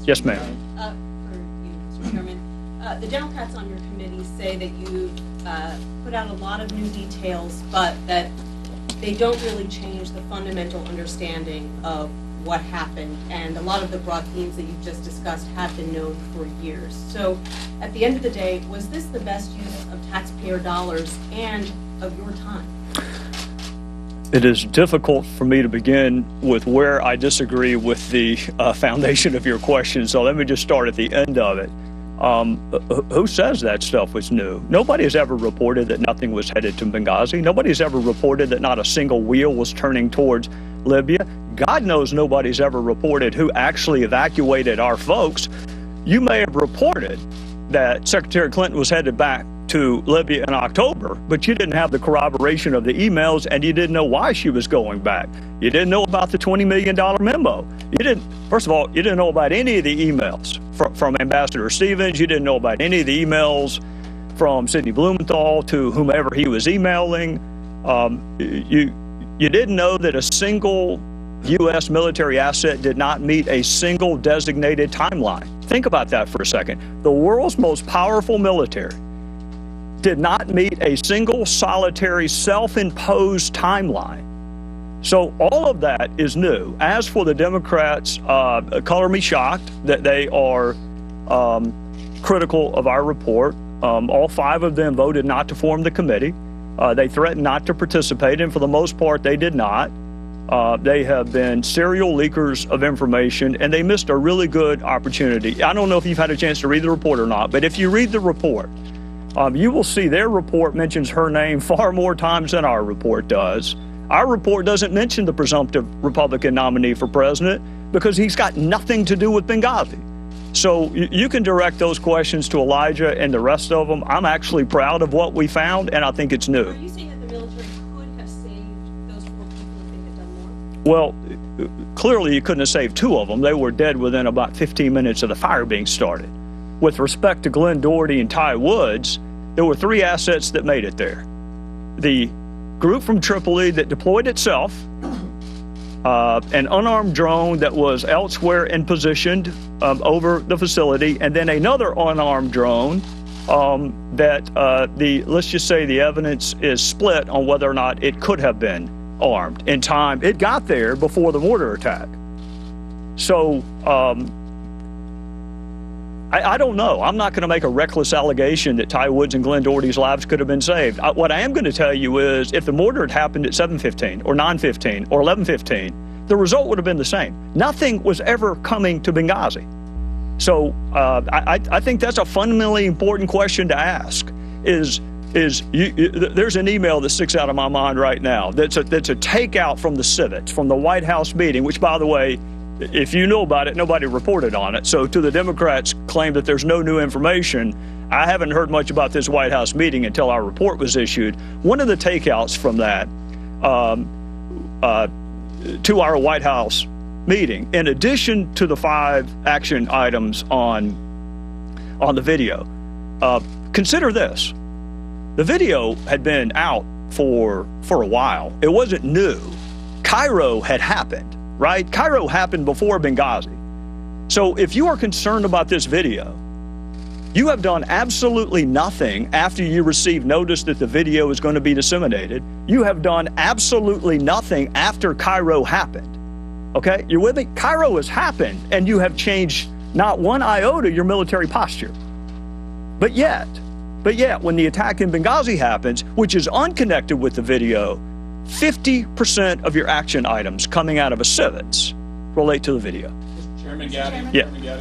Yes, ma'am. For you, Mr. Chairman, the Democrats on your committee say that you've put out a lot of new details, but that they don't really change the fundamental understanding of what happened, and a lot of the broad themes that you've just discussed have been known for years. So at the end of the day, was this the best use of taxpayer dollars and of your time? It is difficult for me to begin with where I disagree with the foundation of your question, so let me just start at the end of it. Who says that stuff was new? Nobody has ever reported that nothing was headed to Benghazi. Nobody's ever reported that not a single wheel was turning towards Libya. God knows nobody's ever reported who actually evacuated our folks. You may have reported that Secretary Clinton was headed back to Libya in October, but you didn't have the corroboration of the emails, and you didn't know why she was going back. You didn't know about the $20 million memo. First of all, you didn't know about any of the emails from Ambassador Stevens. You didn't know about any of the emails from Sidney Blumenthal to whomever he was emailing. You didn't know that a single U.S. military asset did not meet a single designated timeline. Think about that for a second. The world's most powerful military did not meet a single solitary self-imposed timeline. So all of that is new. As for the Democrats, color me shocked that they are critical of our report. All 5 of them voted not to form the committee. They threatened not to participate, and for the most part, they did not. They have been serial leakers of information, and they missed a really good opportunity. I don't know if you've had a chance to read the report or not, but if you read the report, you will see their report mentions her name far more times than our report does. Our report doesn't mention the presumptive Republican nominee for president because he's got nothing to do with Benghazi. So you can direct those questions to Elijah and the rest of them. I'm actually proud of what we found, and I think it's new. Are you saying that the military could have saved those 4 people if they had done more? Well, clearly you couldn't have saved 2 of them. They were dead within about 15 minutes of the fire being started. With respect to Glenn Doherty and Ty Woods, there were 3 assets that made it there. The group from Tripoli that deployed itself, an unarmed drone that was elsewhere and positioned over the facility, and then another unarmed drone that let's just say the evidence is split on whether or not it could have been armed in time. It got there before the mortar attack. So I don't know. I'm not going to make a reckless allegation that Ty Woods and Glenn Doherty's lives could have been saved. What I am going to tell you is if the mortar had happened at 7:15 or 9:15 or 11:15, the result would have been the same. Nothing was ever coming to Benghazi. So I think that's a fundamentally important question to ask. There's an email that sticks out of my mind right now that's a takeout from the Civets, from the White House meeting, which, by the way, if you know about it, nobody reported on it. So to the Democrats' claim that there's no new information, I haven't heard much about this White House meeting until our report was issued. One of the takeouts from that to our White House meeting, in addition to the 5 action items on the video, consider this. The video had been out for a while. It wasn't new. Cairo had happened. Right? Cairo happened before Benghazi. So if you are concerned about this video, you have done absolutely nothing after you received notice that the video is going to be disseminated. You have done absolutely nothing after Cairo happened. Okay? You're with me? Cairo has happened, and you have changed not one iota your military posture. But yet, when the attack in Benghazi happens, which is unconnected with the video, 50% of your action items coming out of a Civets relate to the video. Chairman Gowdy. Yeah.